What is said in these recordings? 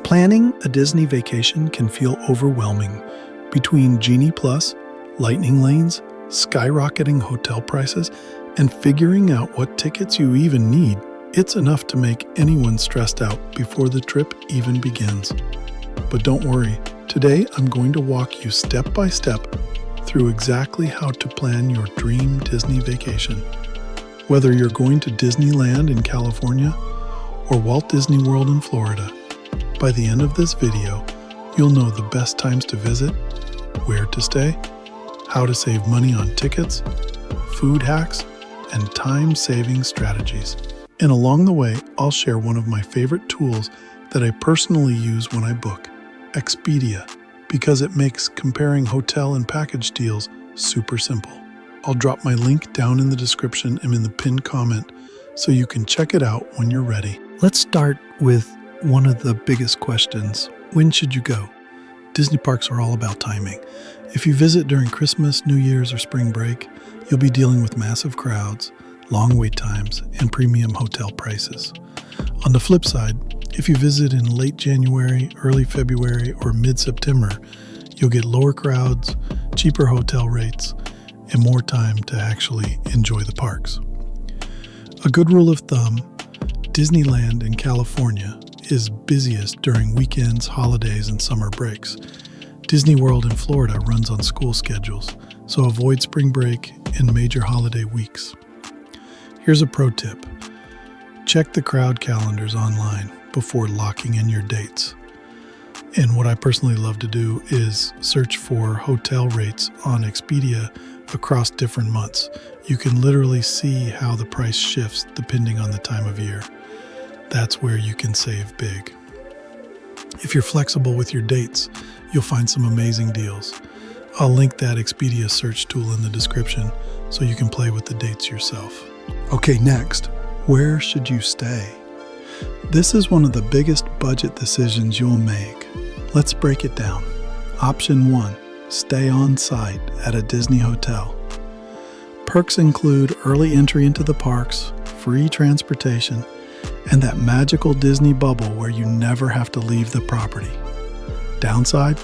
Planning a Disney vacation can feel overwhelming. Between Genie Plus, Lightning Lanes, skyrocketing hotel prices, and figuring out what tickets you even need, it's enough to make anyone stressed out before the trip even begins. But don't worry, today I'm going to walk you step by step through exactly how to plan your dream Disney vacation. Whether you're going to Disneyland in California or Walt Disney World in Florida, by the end of this video, you'll know the best times to visit, where to stay, how to save money on tickets, food hacks, and time-saving strategies. And along the way, I'll share one of my favorite tools that I personally use when I book, Expedia, because it makes comparing hotel and package deals super simple. I'll drop my link down in the description and in the pinned comment so you can check it out when you're ready. Let's start with one of the biggest questions. When should you go? Disney parks are all about timing. If you visit during Christmas, New Year's, or spring break, you'll be dealing with massive crowds, long wait times, and premium hotel prices. On the flip side, if you visit in late January, early February, or mid-September, you'll get lower crowds, cheaper hotel rates, and more time to actually enjoy the parks. A good rule of thumb, Disneyland in California is busiest during weekends, holidays, and summer breaks. Disney World in Florida runs on school schedules, so avoid spring break and major holiday weeks. Here's a pro tip. Check the crowd calendars online before locking in your dates. And what I personally love to do is search for hotel rates on Expedia across different months. You can literally see how the price shifts depending on the time of year. That's where you can save big. If you're flexible with your dates, you'll find some amazing deals. I'll link that Expedia search tool in the description so you can play with the dates yourself. Okay, next, where should you stay? This is one of the biggest budget decisions you'll make. Let's break it down. Option 1, stay on site at a Disney hotel. Perks include early entry into the parks, free transportation, and that magical Disney bubble where you never have to leave the property. Downside?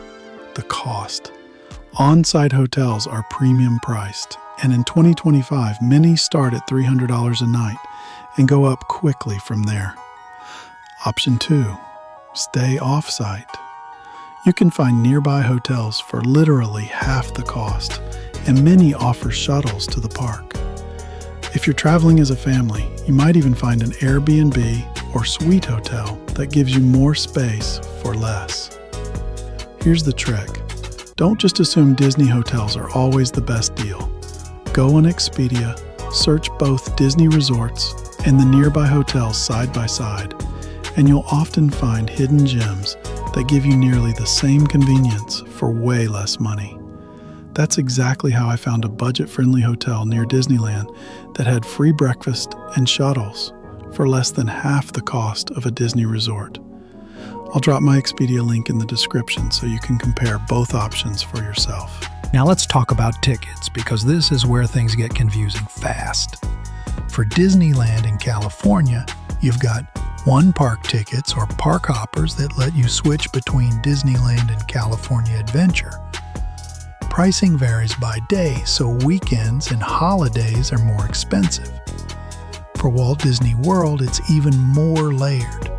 The cost. On-site hotels are premium priced, and in 2025, many start at $300 a night and go up quickly from there. Option 2, stay off-site. You can find nearby hotels for literally half the cost, and many offer shuttles to the park. If you're traveling as a family, you might even find an Airbnb or suite hotel that gives you more space for less. Here's the trick. Don't just assume Disney hotels are always the best deal. Go on Expedia, search both Disney resorts and the nearby hotels side by side, and you'll often find hidden gems that give you nearly the same convenience for way less money. That's exactly how I found a budget-friendly hotel near Disneyland that had free breakfast and shuttles for less than half the cost of a Disney resort. I'll drop my Expedia link in the description so you can compare both options for yourself. Now let's talk about tickets, because this is where things get confusing fast. For Disneyland in California, you've got one-park tickets or park hoppers that let you switch between Disneyland and California Adventure. Pricing varies by day, so weekends and holidays are more expensive. For Walt Disney World, it's even more layered.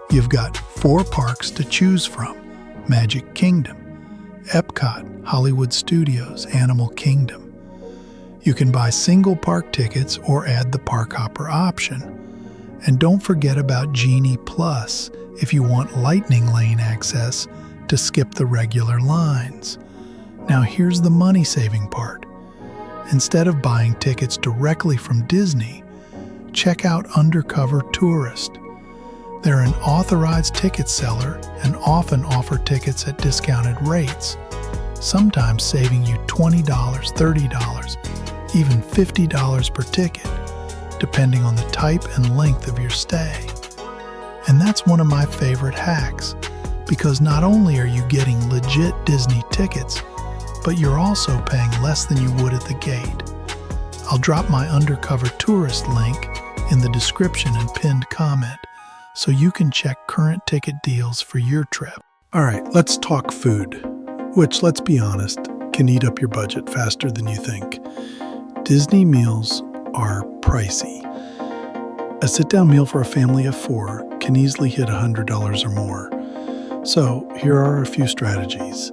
You've got 4 parks to choose from: Magic Kingdom, Epcot, Hollywood Studios, Animal Kingdom. You can buy single park tickets or add the park hopper option. And don't forget about Genie Plus if you want Lightning Lane access to skip the regular lines. Now here's the money-saving part. Instead of buying tickets directly from Disney, check out Undercover Tourist. They're an authorized ticket seller and often offer tickets at discounted rates, sometimes saving you $20, $30, even $50 per ticket, depending on the type and length of your stay. And that's one of my favorite hacks, because not only are you getting legit Disney tickets, but you're also paying less than you would at the gate. I'll drop my Undercover Tourist link in the description and pinned comment. so you can check current ticket deals for your trip. All right, let's talk food, which, let's be honest, can eat up your budget faster than you think. Disney meals are pricey. A sit-down meal for a family of 4 can easily hit $100 or more. So here are a few strategies.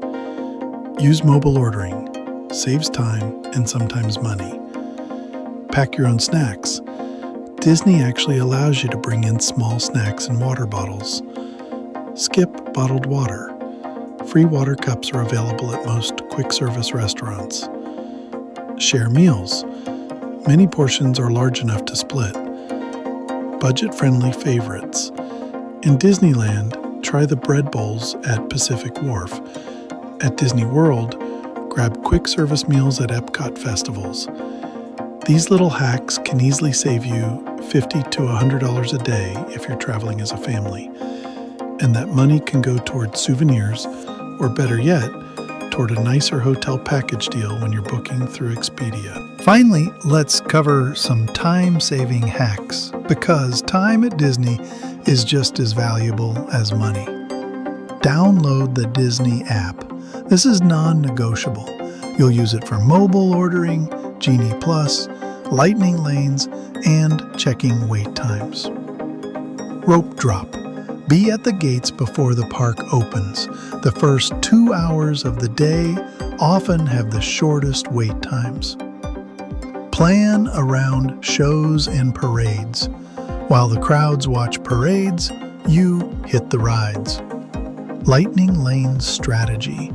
Use mobile ordering. Saves time and sometimes money. Pack your own snacks. Disney actually allows you to bring in small snacks and water bottles. Skip bottled water. Free water cups are available at most quick-service restaurants. Share meals. Many portions are large enough to split. Budget-friendly favorites. In Disneyland, try the bread bowls at Pacific Wharf. At Disney World, grab quick-service meals at Epcot festivals. These little hacks can easily save you $50 to $100 a day if you're traveling as a family. And that money can go toward souvenirs, or better yet, toward a nicer hotel package deal when you're booking through Expedia. Finally, let's cover some time-saving hacks, because time at Disney is just as valuable as money. Download the Disney app. This is non-negotiable. You'll use it for mobile ordering, Genie Plus, Lightning Lanes, and checking wait times. Rope drop. Be at the gates before the park opens. The first 2 hours of the day often have the shortest wait times. Plan around shows and parades. While the crowds watch parades, you hit the rides. Lightning Lane strategy.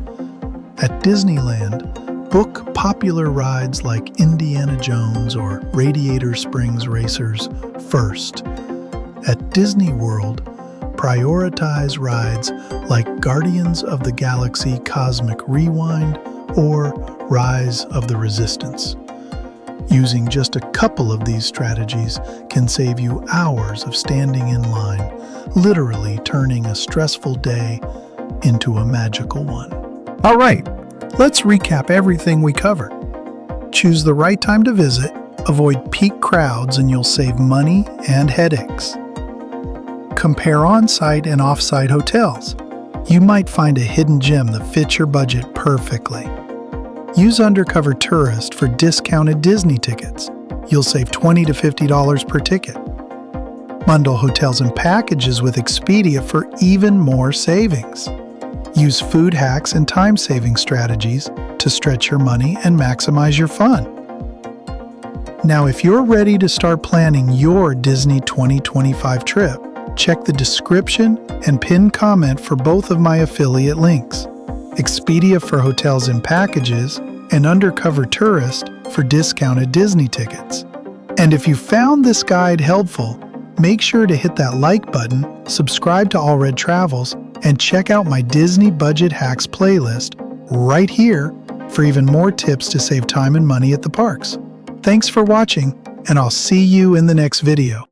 At Disneyland, book popular rides like Indiana Jones or Radiator Springs Racers first. At Disney World, prioritize rides like Guardians of the Galaxy Cosmic Rewind or Rise of the Resistance. Using just a couple of these strategies can save you hours of standing in line, literally turning a stressful day into a magical one. All right, let's recap everything we covered. Choose the right time to visit, avoid peak crowds, and you'll save money and headaches. Compare on-site and off-site hotels. You might find a hidden gem that fits your budget perfectly. Use Undercover Tourist for discounted Disney tickets. You'll save $20 to $50 per ticket. Bundle hotels and packages with Expedia for even more savings. Use food hacks and time-saving strategies to stretch your money and maximize your fun. Now, if you're ready to start planning your Disney 2025 trip, check the description and pinned comment for both of my affiliate links: Expedia for hotels and packages, and Undercover Tourist for discounted Disney tickets. And if you found this guide helpful, make sure to hit that like button, subscribe to Allred Travels, and check out my Disney Budget Hacks playlist right here for even more tips to save time and money at the parks. Thanks for watching, and I'll see you in the next video.